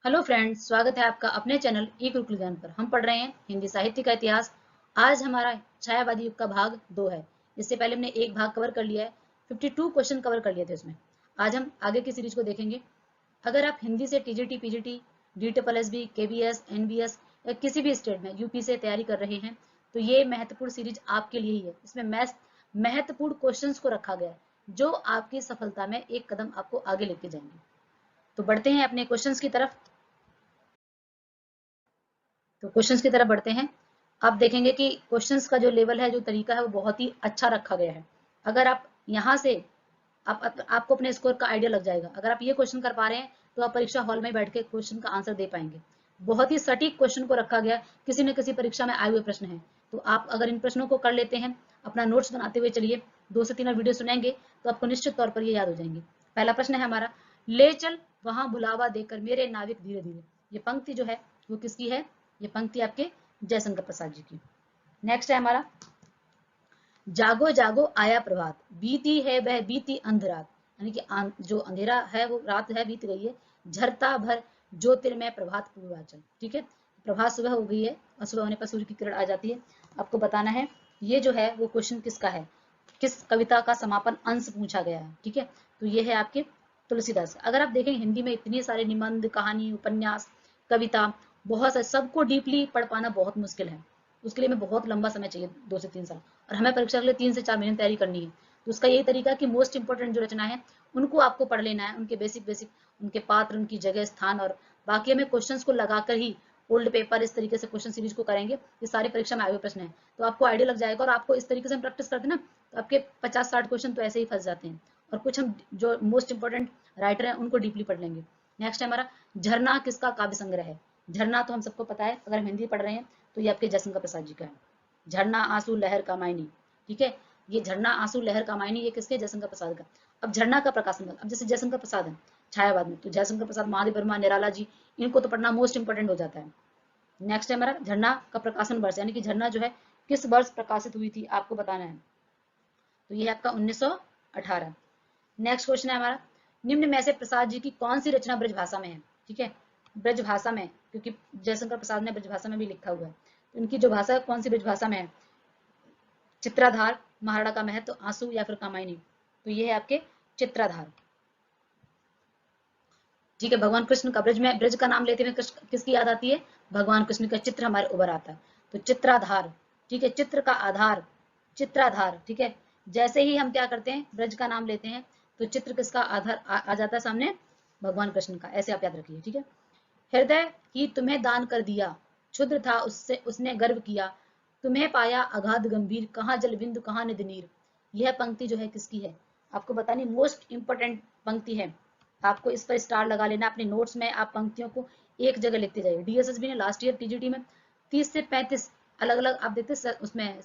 Hello friends, स्वागत है आपका अपने चैनल ई गुरुकुल ज्ञान पर। हम पढ़ रहे हैं हिंदी साहित्य का इतिहास। आज हमारा छायावादी युग का भाग 2 है। इससे पहले हमने एक भाग कवर कर लिया है, 52 क्वेश्चन कवर कर लिए थे उसमें। आज हम आगे की सीरीज को देखेंगे। अगर आप हिंदी से TGT, PGT, DSSB, KBS, NBS या किसी भी स्टेट में यूपी से तैयारी कर रहे हैं तो ये महत्वपूर्ण सीरीज आपके लिए ही है। इसमें महत्वपूर्ण क्वेश्चंस को रखा गया है जो आपकी सफलता में एक कदम आपको आगे लेके जाएंगे। तो बढ़ते हैं अपने क्वेश्चंस की तरफ। तो क्वेश्चंस की तरफ बढ़ते हैं। आप देखेंगे कि क्वेश्चंस का जो लेवल है, जो तरीका है, वो बहुत ही अच्छा रखा गया है। अगर आप यहाँ से आपको अपने स्कोर का आइडिया लग जाएगा। अगर आप ये क्वेश्चन कर पा रहे हैं तो आप परीक्षा हॉल में बैठ के क्वेश्चन का आंसर दे पाएंगे। बहुत ही सटीक क्वेश्चन को रखा गया, किसी न किसी परीक्षा में आए हुए प्रश्न है। तो आप अगर इन प्रश्नों को कर लेते हैं, अपना नोट्स बनाते हुए चलिए, 2 से 3 वीडियो सुनेंगे तो आपको निश्चित तौर पर ये याद हो जाएंगे। पहला प्रश्न है हमारा, ले चल वहां बुलावा देकर मेरे नाविक धीरे धीरे। ये पंक्ति जो है वो किसकी है? ये पंक्ति आपके जयशंकर प्रसाद जी की। नेक्स्ट है हमारा, जागो जागो आया प्रभात, बीती है वह बीती अंधरात। यानी कि जो अंधेरा है वो रात है, बीत गई है। झरता भर ज्योतिर्मय प्रभात पूर्वाचल। ठीक है, प्रभात सुबह हो गई है और सुबह होने पर सूर्य की किरण आ जाती है। आपको बताना है ये जो है वो क्वेश्चन किसका है, किस कविता का समापन अंश पूछा गया है। ठीक है, तो ये है आपके तुलसीदास। अगर आप देखें हिंदी में इतने सारे निबंध, कहानी, उपन्यास, कविता, बहुत सारे, सबको डीपली पढ़ पाना बहुत मुश्किल है। उसके लिए हमें बहुत लंबा समय चाहिए, 2 से 3 साल। और हमें परीक्षा के लिए 3 से 4 महीने तैयारी करनी है। तो उसका यही तरीका है कि मोस्ट इंपॉर्टेंट जो रचना है उनको आपको पढ़ लेना है, उनके बेसिक उनके पात्र, उनकी जगह, स्थान, और बाकी हमें क्वेश्चंस को लगाकर ही ओल्ड पेपर इस तरीके से क्वेश्चन सीरीज को करेंगे। ये सारे परीक्षा में आए हुए प्रश्न है, तो आपको आइडिया लग जाएगा। और आपको इस तरीके से हम प्रैक्टिस करते हैं ना, तो आपके 50-60 क्वेश्चन तो ऐसे ही फंस जाते हैं। और कुछ हम जो मोस्ट इंपॉर्टेंट राइटर हैं उनको डीपली पढ़ लेंगे। नेक्स्ट है हमारा, झरना किसका काव्य संग्रह है? झरना तो हम सबको पता है, अगर हम हिंदी पढ़ रहे हैं तो ये आपके जयशंकर प्रसाद जी का है। झरना आंसू लहर कामायनी। ठीक है, ये झरना आंसू लहर कामायनी ये किसके? जयशंकर प्रसाद का। अब झरना का प्रकाशन, अब जैसे जयशंकर प्रसाद है छायावाद में, तो जयशंकर प्रसाद, महादेव वर्मा, निराला जी, इनको तो पढ़ना मोस्ट इंपॉर्टेंट हो जाता है। नेक्स्ट है हमारा, झरना का प्रकाशन वर्ष, यानी कि झरना जो है किस वर्ष प्रकाशित हुई थी आपको बताना है। तो ये है आपका 1918। नेक्स्ट क्वेश्चन है हमारा, निम्न में से प्रसाद जी की कौन सी रचना ब्रज भाषा में है? ठीक है, ब्रज भाषा में, क्योंकि जयशंकर प्रसाद ने ब्रज भाषा में भी लिखा हुआ है, तो इनकी जो भाषा है कौन सी ब्रज भाषा में है? चित्राधार, महाराणा का महत्व, आंसू, या फिर कामायनी? तो ये है आपके चित्राधार। ठीक है, भगवान कृष्ण का ब्रज में, ब्रज का नाम लेते हुए किसकी याद आती है? भगवान कृष्ण का चित्र हमारे उभर आता है, तो चित्राधार। ठीक है, चित्र का आधार, चित्राधार। ठीक है, जैसे ही हम क्या करते हैं, ब्रज का नाम लेते हैं, तो चित्र किसका आधार आ जाता है सामने? भगवान कृष्ण का। ऐसे आप याद रखिए। ठीक है, हृदय ही तुम्हें दान कर दिया, क्षुद्र था उससे उसने गर्व किया, तुम्हें पाया अगाध गंभीर, कहाँ जल बिंदु कहाँ निधि नीर। यह पंक्ति जो है किसकी है आपको बतानी, मोस्ट इंपोर्टेंट पंक्ति है। आपको इस पर स्टार लगा लेना अपने नोट्स में। आप पंक्तियों को एक जगह लिखते जाइए। DSSB ने लास्ट ईयर टीजीटी में 30 से 35 अलग अलग आप देखते उसमें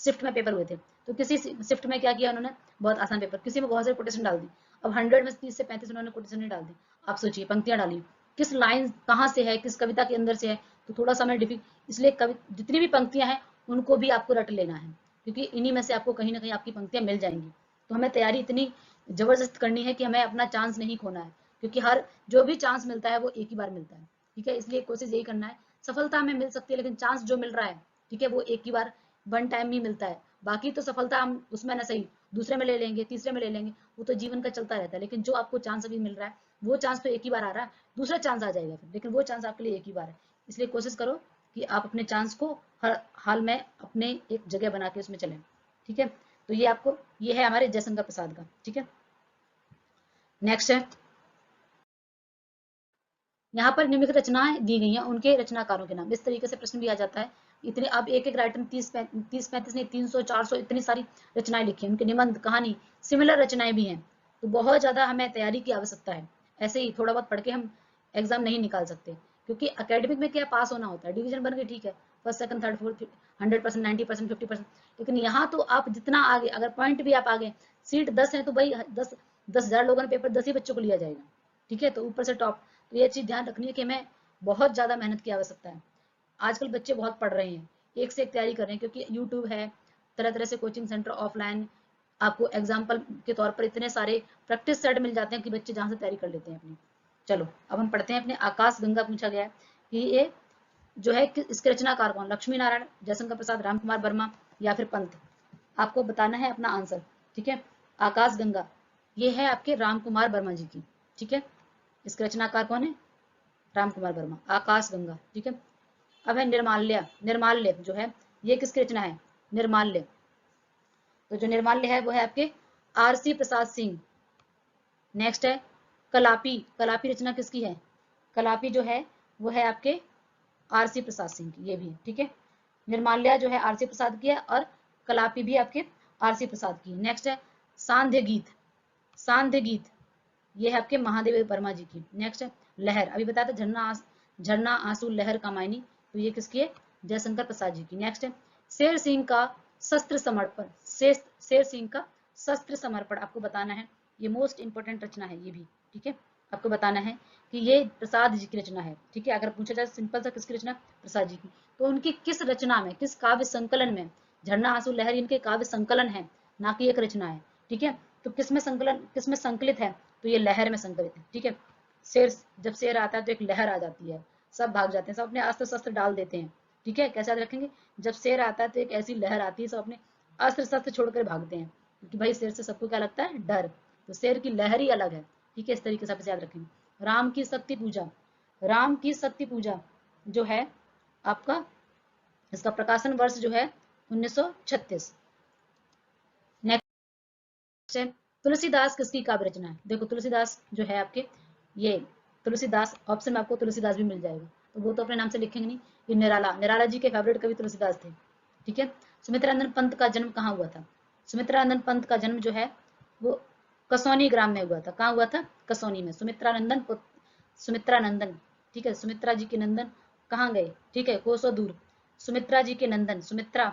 शिफ्ट में पेपर हुए थे, तो किसी शिफ्ट में क्या किया उन्होंने, बहुत आसान पेपर, किसी में बहुत सारी कोटेशन डाल दी। अब 100 में 30 से 35 उन्होंने कोटेशन नहीं डाल दी। आप सोचिए, पंक्तियां डाली, किस लाइन कहाँ से है, किस कविता के अंदर से है, तो थोड़ा सा मैं इसलिए जितनी भी पंक्तियां हैं उनको भी आपको रट लेना है, क्योंकि इन्हीं में से आपको कहीं ना कहीं आपकी पंक्तियां मिल जाएंगी। तो हमें तैयारी इतनी जबरदस्त करनी है कि हमें अपना चांस नहीं खोना है, क्योंकि हर जो भी चांस मिलता है वो एक ही बार मिलता है। ठीक है, इसलिए कोशिश यही करना है। सफलता हमें मिल सकती है, लेकिन चांस जो मिल रहा है, ठीक है, वो एक ही बार, वन टाइम ही मिलता है। बाकी तो सफलता हम उसमें ना सही दूसरे में ले लेंगे, तीसरे में ले लेंगे, वो तो जीवन का चलता रहता है। लेकिन जो आपको चांस अभी मिल रहा है वो चांस तो एक ही बार आ रहा है, दूसरा चांस आ जाएगा फिर, लेकिन वो चांस आपके लिए एक ही बार है। इसलिए कोशिश करो कि आप अपने चांस को हर हाल में अपने एक जगह बना के उसमें चलें। ठीक है, तो ये है हमारे जयशंकर प्रसाद का। ठीक है, नेक्स्ट है, यहाँ पर निम्नलिखित रचनाएं दी गई हैं, उनके रचनाकारों के नाम। इस तरीके से प्रश्न भी आ जाता है। इतने अब एक एक राइटर ने 30-35 नहीं, 300-400 इतनी सारी रचनाएं लिखी हैं, उनके निबंध, कहानी, सिमिलर रचनाएं भी हैं। तो बहुत ज्यादा हमें तैयारी की आवश्यकता है। ऐसे ही थोड़ा बहुत पढ़ के हम एग्जाम नहीं निकाल सकते, क्योंकि अकेडमिक में क्या पास होना होता है, डिवीजन बन के ठीक है, फर्स्ट सेकंड थर्ड फोर्थ 100%, 90%, 50%। लेकिन यहाँ तो आप जितना आगे, अगर पॉइंट भी आप आगे, सीट 10 है तो भाई 10,000 लोगों ने पेपर 10 ही बच्चों को लिया जाएगा। ठीक है, तो ऊपर से टॉप। तो ये चीज ध्यान रखनी है कि हमें बहुत ज्यादा मेहनत की आवश्यकता है। आजकल बच्चे बहुत पढ़ रहे हैं, एक से एक तैयारी कर रहे हैं, क्योंकि यूट्यूब है, तरह तरह से कोचिंग सेंटर ऑफलाइन, आपको एग्जाम्पल के तौर पर इतने सारे प्रैक्टिस सेट मिल जाते हैं कि बच्चे जहाँ से तैयारी कर लेते हैं अपनी। चलो अब हम पढ़ते हैं अपने आकाश गंगा। पूछा गया है कि ये जो है इसके रचनाकार कौन, लक्ष्मी नारायण, जयशंकर प्रसाद, राम कुमार वर्मा या फिर पंत। आपको बताना है अपना आंसर, ठीक है। आकाश गंगा ये है आपके राम कुमार वर्मा जी की, ठीक है। इसके रचनाकार कौन है, राम कुमार वर्मा, आकाश गंगा, ठीक है। अब है निर्माल्य। निर्माल्य जो है ये किसकी रचना है, निर्माल्य। तो जो निर्माल्य है वो है आपके आरसी प्रसाद सिंह। नेक्स्ट है कलापी। कलापी रचना किसकी है, कलापी जो है वो है आपके आरसी प्रसाद सिंह की, ये भी है, ठीक है। निर्माल्या जो है आरसी प्रसाद की है और कलापी भी आपके आरसी प्रसाद की। नेक्स्ट है सांध्य गीत। सांध्य गीत ये है आपके महादेव वर्मा जी की। नेक्स्ट है लहर, अभी बताया था झरना आंसू लहर कामायनी, तो ये किसकी है, जयशंकर प्रसाद जी की। नेक्स्ट है शेर सिंह का शस्त्र समर्पण। शेर सिंह का शस्त्र समर्पण आपको बताना है, ये मोस्ट इंपोर्टेंट रचना है ये भी, ठीक है। आपको बताना है कि ये प्रसाद जी की रचना है, ठीक है। अगर पूछा जाए सिंपल सा किसकी रचना, प्रसाद जी की, तो उनकी किस रचना में, किस काव्य संकलन में, झरना आंसू लहर इनके काव्य संकलन है, ना कि एक रचना है, ठीक है। तो किसमें संकलन, किसमें संकलित है, तो ये लहर में संकलित है, ठीक है। शेर, जब शेर आता है तो एक लहर आ जाती है, सब भाग जाते हैं, सब अपने अस्त्र शस्त्र डाल देते हैं, ठीक है। कैसे याद रखेंगे, जब शेर आता है तो एक ऐसी लहर आती है, सब अपने अस्त्र शस्त्र छोड़कर भागते हैं, क्योंकि भाई शेर से सबको क्या लगता है, डर। तो शेर की लहर ही अलग है, ठीक है। इस तरीके से आप इसे याद रखेंगे। राम की शक्ति पूजा। राम की शक्ति पूजा जो है आपका, इसका प्रकाशन वर्ष जो है 1936। नेक्स्ट है तुलसीदास किसकी काव्य रचना है। देखो तुलसीदास जो है आपके, ये तुलसीदास ऑप्शन में आपको तुलसीदास भी मिल जाएगा, तो वो तो अपने नाम से लिखेंगे नहीं। ये निराला, निराला जी के फेवरेट कवि तुलसीदास थे, ठीक है। सुमित्रानंदन पंत का जन्म कहाँ हुआ था। सुमित्रानंदन पंत का जन्म जो है वो कसौनी ग्राम में हुआ था। कहाँ हुआ था, कसौनी में। सुमित्रानंदन, ठीक है। सुमित्रा जी के नंदन कहाँ गए, ठीक है, कोसों दूर। सुमित्रा जी के नंदन, सुमित्रा,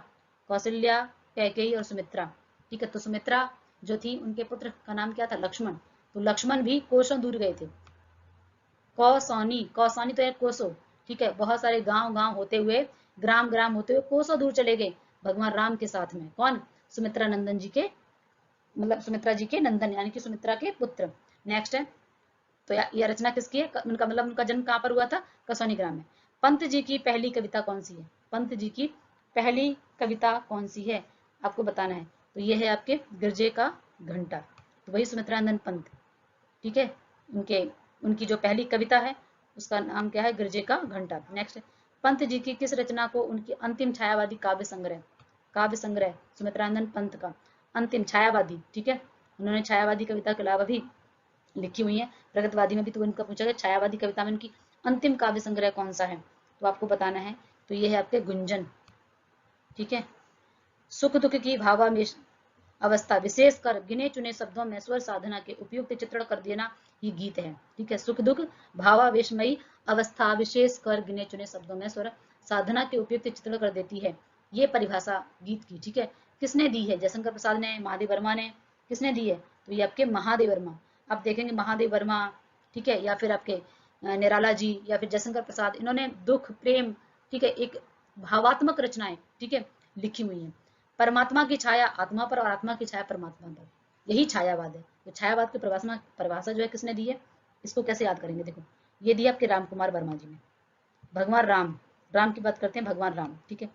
कौशल्या, कैकेयी और सुमित्रा, ठीक है। तो सुमित्रा जो थी उनके पुत्र का नाम क्या था, लक्ष्मण। तो लक्ष्मण भी कोसों दूर गए थे। कौसौनी, कौसौनी तो है कोसो, ठीक है। बहुत सारे गांव गांव होते हुए, ग्राम ग्राम होते हुए कोसों दूर चले गए भगवान राम के साथ में। कौन, सुमित्रा नंदन जी के, मतलब सुमित्रा जी के नंदन यानी कि सुमित्रा के पुत्र। नेक्स्ट है, तो यह रचना किसकी है, उनका मतलब उनका जन्म कहाँ पर हुआ था, कसौनी ग्राम में। पंत जी की पहली कविता कौन सी है, पंत जी की पहली कविता कौन सी है, आपको बताना है। तो ये है आपके गिरजे का घंटा, तो वही सुमित्रानंदन पंत, ठीक है। उनके, उनकी जो पहली कविता है उसका नाम क्या है, गिरजे का घंटा। नेक्स्ट, पंत जी की किस रचना को उनकी अंतिम छायावादी काव्य संग्रह, काव्य संग्रह सुमित्रानंदन पंत का अंतिम छायावादी, ठीक है। उन्होंने छायावादी कविता के अलावा भी लिखी हुई है, प्रगतवादी में भी तो उनका पूछा गया छायावादी कविता में उनकी अंतिम काव्य संग्रह कौन सा है, तो आपको बताना है। तो ये है आपके गुंजन, ठीक है। सुख दुख की भावावेश अवस्था विशेषकर गिने चुने शब्दों में स्वर साधना के उपयुक्त चित्रण कर देना ही गीत है, ठीक है। सुख दुख भावावेशमयी अवस्था विशेष कर गिने चुने शब्दों में स्वर साधना के उपयुक्त चित्रण कर देती है, ये परिभाषा गीत की, ठीक है। किसने दी है, जयशंकर प्रसाद ने, महादेव वर्मा ने, किसने दी है, तो ये आपके महादेव वर्मा। आप देखेंगे महादेव वर्मा, ठीक है, या फिर आपके निराला जी या फिर जयशंकर प्रसाद, इन्होंने दुख प्रेम, ठीक है, एक भावात्मक रचनाएं, ठीक है, लिखी हुई हैं। परमात्मा की छाया आत्मा पर और आत्मा की छाया परमात्मा पर, यही छायावाद है। तो छायावाद की परिभाषा जो है किसने दी है, इसको कैसे याद करेंगे, देखो ये दिया आपके राम कुमार वर्मा जी ने। भगवान राम, राम की बात करते हैं, भगवान राम, ठीक है।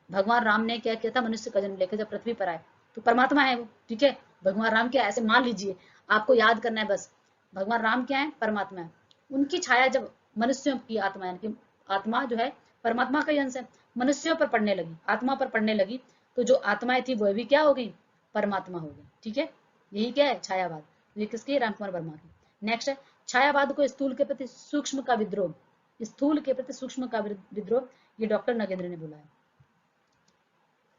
भगवान राम ने क्या किया था, मनुष्य का जन्म लेकर जब पृथ्वी पर आए, तो परमात्मा है वो, ठीक है। भगवान राम क्या, ऐसे मान लीजिए, आपको याद करना है बस, भगवान राम क्या है, परमात्मा है। उनकी छाया जब मनुष्यों की आत्मा, यानी कि आत्मा जो है परमात्मा का ही अंश है, मनुष्यों पर पड़ने लगी, आत्मा पर पड़ने लगी, तो जो आत्माएं थी वह भी क्या हो गई, परमात्मा हो गई, ठीक है। यही क्या है, छायावाद। ये किसकी, राम कुमार वर्मा की। नेक्स्ट है छायावाद को स्थूल के प्रति सूक्ष्म का विद्रोह, स्थूल के प्रति सूक्ष्म का विद्रोह, ये डॉक्टर नगेंद्र ने बोला है।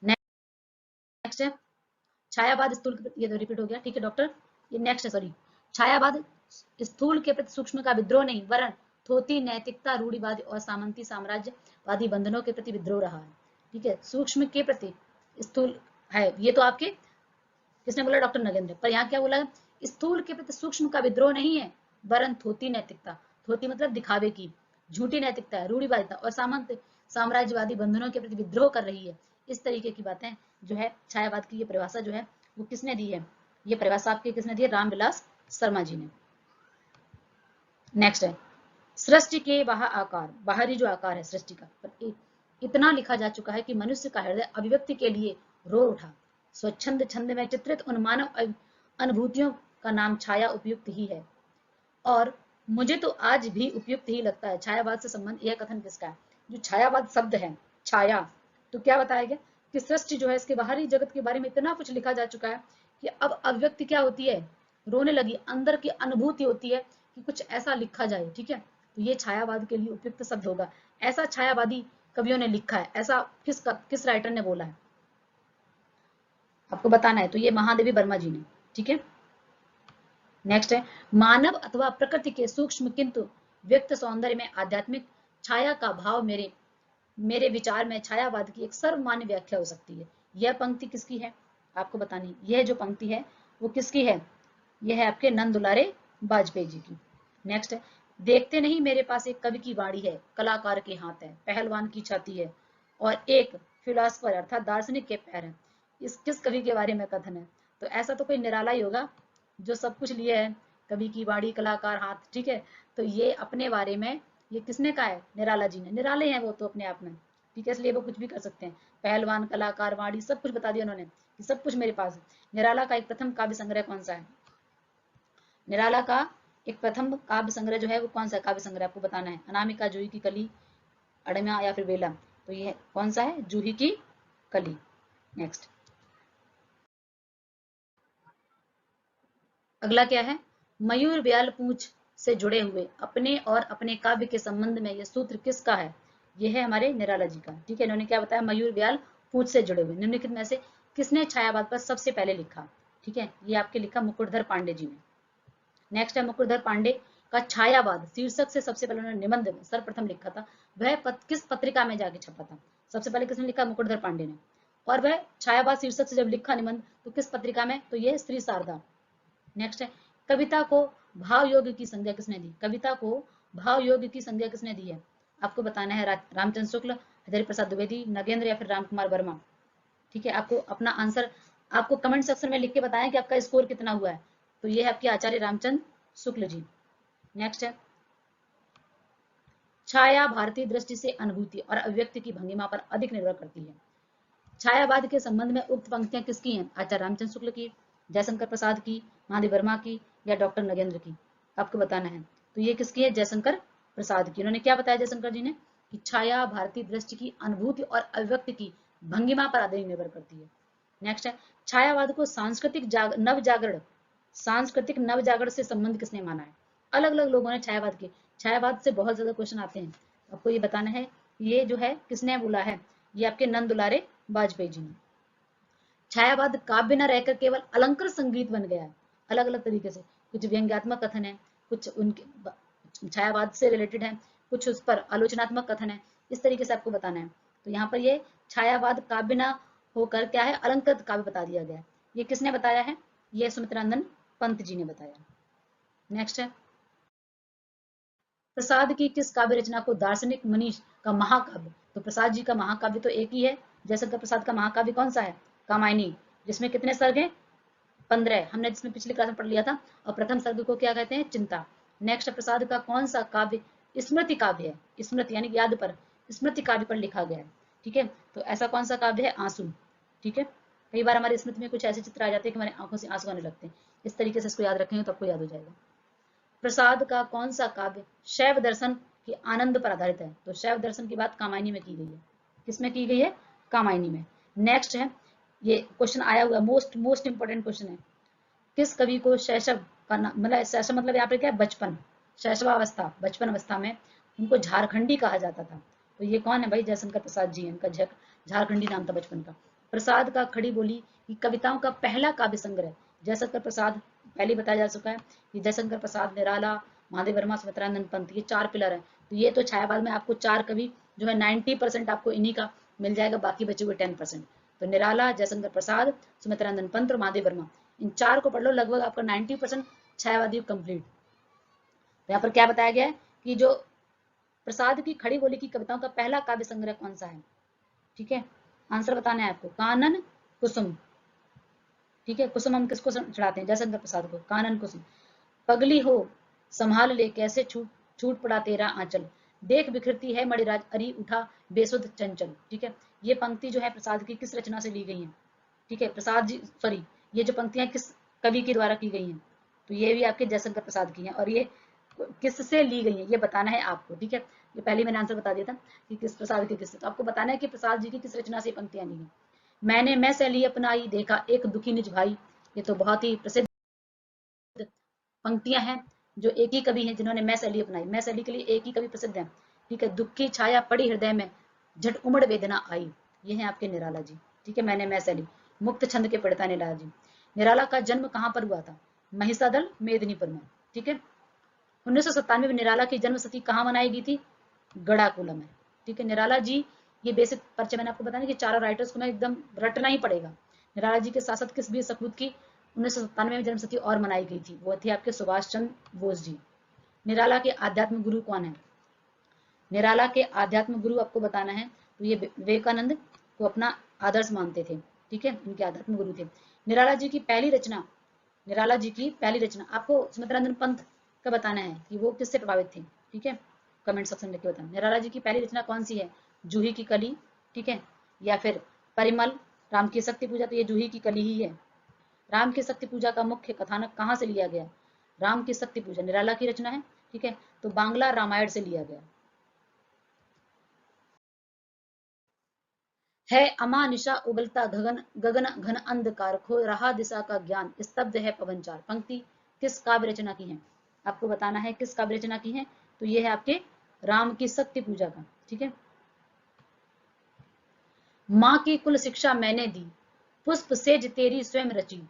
नेक्स्ट है छायावाद स्थूल के प्रति, ये तो रिपीट हो गया, ठीक है डॉक्टर। ये नेक्स्ट है, सॉरी, छायावाद स्थूल के प्रति सूक्ष्म का विद्रोह नहीं, वरन थोथी नैतिकता रूढ़िवादी और सामंती साम्राज्यवादी बंधनों के प्रति विद्रोह रहा है, ठीक है। सूक्ष्म के प्रति स्थूल है, ये तो आपके किसने बोला, डॉक्टर नगेंद्र। पर यहाँ क्या बोला, स्थूल के प्रति सूक्ष्म का विद्रोह नहीं है, वरन थोथी नैतिकता, थोथी मतलब दिखावे की, झूठी नैतिकता है, रूढ़िवादिता और सामंत साम्राज्यवादी बंधनों के प्रति विद्रोह कर रही है। इस तरीके की बातें जो है छायावाद की ये परिभाषा जो है वो किसने दी है, ये परिभाषा आपके किसने दी है, रामविलास शर्मा जी ने। नेक्स्ट है सृष्टि के बाहरी जो आकार है सृष्टि का, पर इतना लिखा जा चुका है कि मनुष्य का हृदय अभिव्यक्ति के लिए रो उठा। स्वच्छंद छंद में चित्रित उन मानव अनुभूतियों का नाम छाया उपयुक्त ही है, और मुझे तो आज भी उपयुक्त ही लगता है। छायावाद से संबंध यह कथन किसका है? जो छायावाद शब्द है छाया, तो क्या बताया गया कि सृष्टि जो है इसके बाहरी जगत के बारे में इतना कुछ लिखा जा चुका है कि अब अभिव्यक्ति क्या होती है, रोने लगी, अंदर की अनुभूति होती है कि कुछ ऐसा लिखा जाए। ठीक है, तो ये छायावाद के लिए उपयुक्त शब्द होगा। ऐसा छायावादी कवियों ने लिखा है, ऐसा किस राइटर ने बोला है आपको बताना है, तो ये महादेवी वर्मा जी ने। ठीक है, नेक्स्ट है मानव अथवा प्रकृति के सूक्ष्म किंतु व्यक्त सौंदर्य में आध्यात्मिक छाया का भाव मेरे मेरे विचार में छायावाद की एक सर्वमान्य व्याख्या हो सकती है। यह पंक्ति किसकी है आपको बतानी, यह जो पंक्ति है वो किसकी है, यह है आपके नंद दुलारे वाजपेयी जी की। नेक्स्ट है देखते नहीं मेरे पास एक कवि की वाणी है, कलाकार के हाथ है, पहलवान की छाती है और एक फिलोसफर अर्थात दार्शनिक के पैर है। इस किस कवि के बारे में कथन है, तो ऐसा तो कोई निराला ही होगा जो सब कुछ लिए है, कवि की वाणी कलाकार हाथ। ठीक है, तो ये अपने बारे में ये किसने कहा है, निराला जी ने। निराले हैं वो तो अपने आप में। ठीक है, इसलिए वो कुछ भी कर सकते हैं, पहलवान कलाकार वाणी सब कुछ बता दिया उन्होंने कि सब कुछ मेरे पास है। निराला का एक प्रथम काव्य संग्रह कौन सा है, निराला का एक प्रथम काव्य संग्रह जो है वो कौन सा काव्य संग्रह आपको बताना है, अनामिका, जूही की कली, अड़मिया या फिर बेला, तो ये कौन सा है, जूही की कली। नेक्स्ट अगला क्या है, मयूर ब्याल पूंछ से जुड़े हुए अपने और अपने काव्य के संबंध में यह सूत्र किसका है, यह है हमारे निराला जी का। ठीक है, इन्होंने क्या बताया, मयूर ब्याल पूंछ से जुड़े हुए निम्नलिखित में से किसने छायावाद पर सबसे पहले लिखा। ठीक है, ये आपके लिखा मुकुटधर पांडे जी ने। नेक्स्ट है मुकुटधर पांडे का छायावाद शीर्षक से सबसे पहले उन्होंने निबंध सर्वप्रथम लिखा था, वह किस पत्रिका में जाके छपा था, सबसे पहले किसने लिखा, मुकुटधर पांडे ने। और वह छायावाद शीर्षक से जब लिखा निबंध तो किस पत्रिका में, तो ये स्त्री शारदा। नेक्स्ट है कविता को भाव योग्य की संज्ञा किसने दी, कविता को भाव योग्य की संज्ञा किसने दी है आपको बताना है, रामचंद्र शुक्ल, हजारी प्रसाद द्विवेदी, नगेंद्र या फिर रामकुमार वर्मा। ठीक है, आपको अपना आंसर आपको कमेंट सेक्शन में लिख के बताएं कि आपका स्कोर कितना हुआ है, तो ये है आपके आचार्य रामचंद्र शुक्ल जी। नेक्स्ट है छाया भारतीय दृष्टि से अनुभूति और अभिव्यक्ति की भंगिमा पर अधिक निर्भर करती है। छायावाद के संबंध में उक्त पंक्तियां किसकी हैं, आचार्य रामचंद्र शुक्ल की, जयशंकर प्रसाद की, महादेव वर्मा की या डॉक्टर नगेंद्र की, आपको बताना है। तो ये किसकी है, जयशंकर प्रसाद की। उन्होंने क्या बताया जयशंकर जी ने कि छाया भारतीय दृष्टि की अनुभूति और अभिव्यक्ति की भंगिमा पर अधिक निर्भर करती है। नेक्स्ट है छायावाद को सांस्कृतिक नवजागरण से संबंध किसने माना है, अलग अलग लोगों ने छायावाद के, छायावाद से बहुत ज्यादा क्वेश्चन आते हैं, आपको ये बताना है ये जो है किसने बोला है, ये आपके नंद दुलारे वाजपेयी जी ने। छायावाद काव्य न रहकर केवल अलंकृत संगीत बन गया है, अलग अलग तरीके से, कुछ व्यंग्यात्मक कथन है, कुछ उनके छायावाद से रिलेटेड है, कुछ उस पर आलोचनात्मक कथन है, इस तरीके से आपको बताना है। तो यहाँ पर ये छायावाद काव्य न होकर क्या है, अलंकृत काव्य बता दिया गया है। ये किसने बताया है, ये सुमित्रानंदन पंत जी ने बताया। नेक्स्ट है प्रसाद की किस काव्य रचना को दार्शनिक मनीष का महाकाव्य, तो प्रसाद जी का महाकाव्य तो एक ही है, जयशंकर प्रसाद का महाकाव्य कौन सा है, कामायनी, जिसमें कितने सर्ग हैं, 15, हमने जिसमें पिछली क्लास में पढ़ लिया था, और प्रथम सर्ग को क्या कहते हैं, चिंता। नेक्स्ट प्रसाद का कौन सा काव्य स्मृति काव्य है, स्मृति यानी याद पर, स्मृति काव्य पर लिखा गया है। ठीक है, तो ऐसा कौन सा काव्य है, आंसू। ठीक है, कई बार हमारी स्मृति में कुछ ऐसे चित्र आ जाते हैं कि हमारी आंखों से आंसू आने लगते हैं, इस तरीके से इसको याद रखेंगे तो आपको याद हो जाएगा। प्रसाद का कौन सा काव्य शैव दर्शन के आनंद पर आधारित है, तो शैव दर्शन की बात कामायनी में की गई है, किसमें की गई है, कामायनी में। नेक्स्ट है ये क्वेश्चन आया हुआ मोस्ट मोस्ट इंपोर्टेंट क्वेश्चन है, किस कवि को शैशव का मतलब शैशव मतलब यहाँ पे क्या है, बचपन, शैशवावस्था बचपन अवस्था में उनको झारखंडी कहा जाता था, तो ये कौन है भाई, जयशंकर प्रसाद जी, इनका झारखंडी नाम था बचपन का। प्रसाद का खड़ी बोली की कविताओं का पहला काव्य संग्रह, जयशंकर प्रसाद पहले बताया जा चुका है कि जयशंकर प्रसाद, निराला, महादेव वर्मा, सुमित्रानंद पंत, ये 4 पिलर है। तो ये तो छायावाद में आपको 4 कवि जो है 90% आपको इन्हीं का मिल जाएगा, बाकी बचे हुए 10%। तो निराला, जयशंकर प्रसाद, सुमित्रानंद पंत और महादेव वर्मा, इन 4 को पढ़ लो, लगभग आपका 90% छायावादी कंप्लीट। तो यहाँ पर क्या बताया गया है कि जो प्रसाद की खड़ी बोली की कविताओं का पहला काव्य संग्रह कौन सा है। ठीक है, आंसर बताना है आपको, कानन कुसुम। ठीक है, कुसुम हम किसको चढ़ाते हैं, जयशंकर प्रसाद को, कानन कुसुम। पगली हो संभाल ले कैसे छूट छूट पड़ा तेरा आंचल, देख बिखरती है मणिराज अरी उठा बेसुध चंचल। ठीक है, ये पंक्ति जो है प्रसाद की किस रचना से ली गई है? ठीक है, प्रसाद जी सॉरी, ये जो पंक्तियां किस कवि के द्वारा की गई हैं? तो ये भी आपके जयशंकर प्रसाद की हैं, और ये किससे ली गई है ये बताना है आपको। ठीक है, ये पहले मैंने आंसर बता दिया था कि किस प्रसाद के किससे, तो आपको बताना है कि प्रसाद जी की किस रचना से पंक्तियां ली हैं। मैंने मैं सैली अपनाई देखा एक दुखी निज भाई, ये तो बहुत ही प्रसिद्ध पंक्तियां हैं, जो एक ही कवि हैं जिन्होंने मैं सैली अपनाई। मैं सैली के लिए एक ही कवि प्रसिद्ध है। ठीक है, दुख की छाया पड़ी हृदय में झट उमड़ वेदना आई, ये है आपके निराला जी। ठीक है, मैंने मैं सैली मुक्त छंद के पढ़ता निराला जी। निराला का जन्म कहाँ पर हुआ था? महिषादल मेदिनीपुर में। ठीक है, 1997 में निराला की जन्म तिथि कहाँ मनाई गई थी? गढ़ाकुलम में। ठीक है, निराला जी, ये बेसिक परिचय मैंने आपको बताया कि चारों राइटर्स को मैं एकदम रटना ही पड़ेगा। निराला जी के साथ साथ किस भी सपूत की 1997 में जन्म तिथि और मनाई गई थी, वो थे आपके सुभाष चंद्र बोस जी। निराला के आध्यात्म गुरु कौन है? निराला के आध्यात्म गुरु आपको बताना है, तो ये विवेकानंद को अपना आदर्श मानते थे। ठीक है, उनके आध्यात्म गुरु थे। निराला जी की पहली रचना, निराला जी की पहली रचना आपको सुमित्रानंदन पंत का बताना है कि वो किससे प्रभावित थे। ठीक है, कमेंट सेक्शन में लिख के बताना। निराला जी की पहली रचना कौन सी है? जूही की कली, ठीक है, या फिर परिमल, राम की शक्ति पूजा, तो ये जूही की कली ही है। राम की शक्ति पूजा का मुख्य कथानक कहाँ से लिया गया? राम की शक्ति पूजा निराला की रचना है। ठीक है, तो बांग्ला रामायण से लिया गया है। अमानिशा उगलता गगन गगन घन अंधकार, खो रहा दिशा का ज्ञान, स्तब्ध है पवनचार, पंक्ति किस काव्य रचना की है? आपको बताना है किस काव्य रचना की है, तो ये है आपके राम की शक्ति पूजा का। ठीक है, माँ की कुल शिक्षा मैंने दी, पुष्प सेज तेरी स्वयं रची,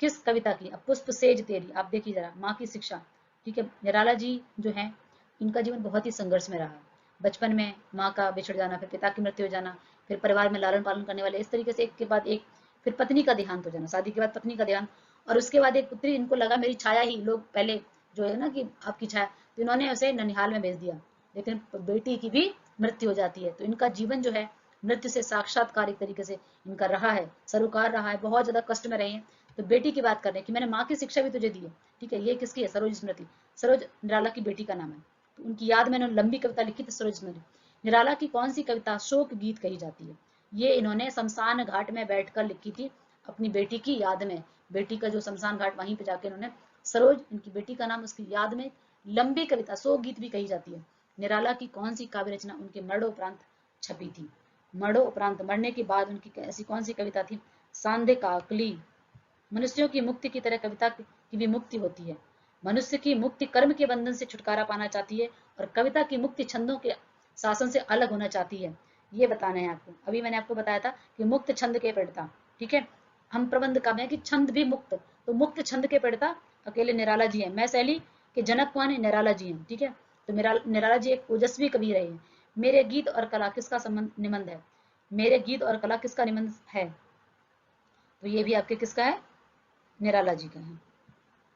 किस कविता की? अब पुष्प सेज तेरी, आप देखिए जरा, माँ की शिक्षा। ठीक है, निराला जी जो है, इनका जीवन बहुत ही संघर्ष में रहा है। बचपन में माँ का बिछड़ जाना, फिर पिता की मृत्यु हो जाना, फिर परिवार में लालन पालन करने वाले, इस तरीके से एक के बाद एक, फिर पत्नी का देहांत हो जाना, शादी के बाद पत्नी का देहांत, और उसके बाद एक पुत्री, इनको लगा मेरी छाया ही, लोग पहले जो है ना कि आपकी छाया, तो इन्होंने उसे ननिहाल में भेज दिया, लेकिन बेटी की भी मृत्यु हो जाती है। तो इनका जीवन जो है मृत्यु से साक्षात्कार एक तरीके से इनका रहा है, सरोकार रहा है, बहुत ज्यादा कष्ट में रहे हैं। तो बेटी की बात कर रहे हैं कि मैंने माँ की शिक्षा भी तुझे दी है। ठीक है, ये किसकी है? सरोज स्मृति, सरोज निराला की बेटी का नाम है, तो उनकी याद में इन्होंने लंबी कविता लिखी थी सरोज स्मृति। निराला की कौन सी कविता शोक गीत कही जाती है? ये इन्होंने शमशान घाट में बैठकर लिखी थी, अपनी बेटी की याद में। बेटी का जो शमशान घाट, वहीं पे जाके इन्होंने सरोज, इनकी बेटी का नाम, उसकी याद में लंबी कविता शोक गीत भी कही जाती है। निराला की कौन सी काव्य रचना उनके मरणोपरांत छपी थी? मरणोपरांत, मरने के बाद उनकी ऐसी कौन सी कविता थी? सांधे काकली, मनुष्यों की मुक्ति की तरह कविता की भी मुक्ति होती है। मनुष्य की मुक्ति कर्म के बंधन से छुटकारा पाना चाहती है, और कविता की मुक्ति छंदों के शासन से अलग होना चाहती है। ये बताना है आपको। अभी मैंने आपको बताया था कि मुक्त छंद के पढ़ता। ठीक है, हम प्रबंध का में कि छंद भी मुक्त, तो मुक्त छंद के पढ़ता अकेले निराला जी हैं। मैं शैली के जनक कौन है? निराला जी हैं। ठीक है, तो निराला जी एक ओजस्वी कवि रहे हैं। मेरे गीत और कला किसका संबंध निबंध है? मेरे गीत और कला किसका निबंध है? तो ये भी आपके किसका है? निराला जी का है।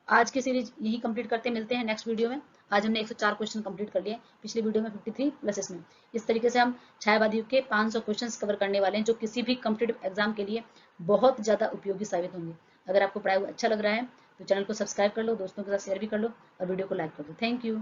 आज की सीरीज यही कंप्लीट करते, मिलते हैं नेक्स्ट वीडियो में। आज हमने 104 क्वेश्चन कंप्लीट कर लिए, पिछली वीडियो में 53 प्लस इसमें। इस तरीके से हम छायावाद युग के 500 क्वेश्चंस कवर करने वाले हैं, जो किसी भी कॉम्पिटिटिव एग्जाम के लिए बहुत ज़्यादा उपयोगी साबित होंगे। अगर आपको पढ़ाई अच्छा लग रहा है तो चैनल को सब्सक्राइब कर लो, दोस्तों के साथ शेयर भी कर लो, और वीडियो को लाइक कर दो। Thank you.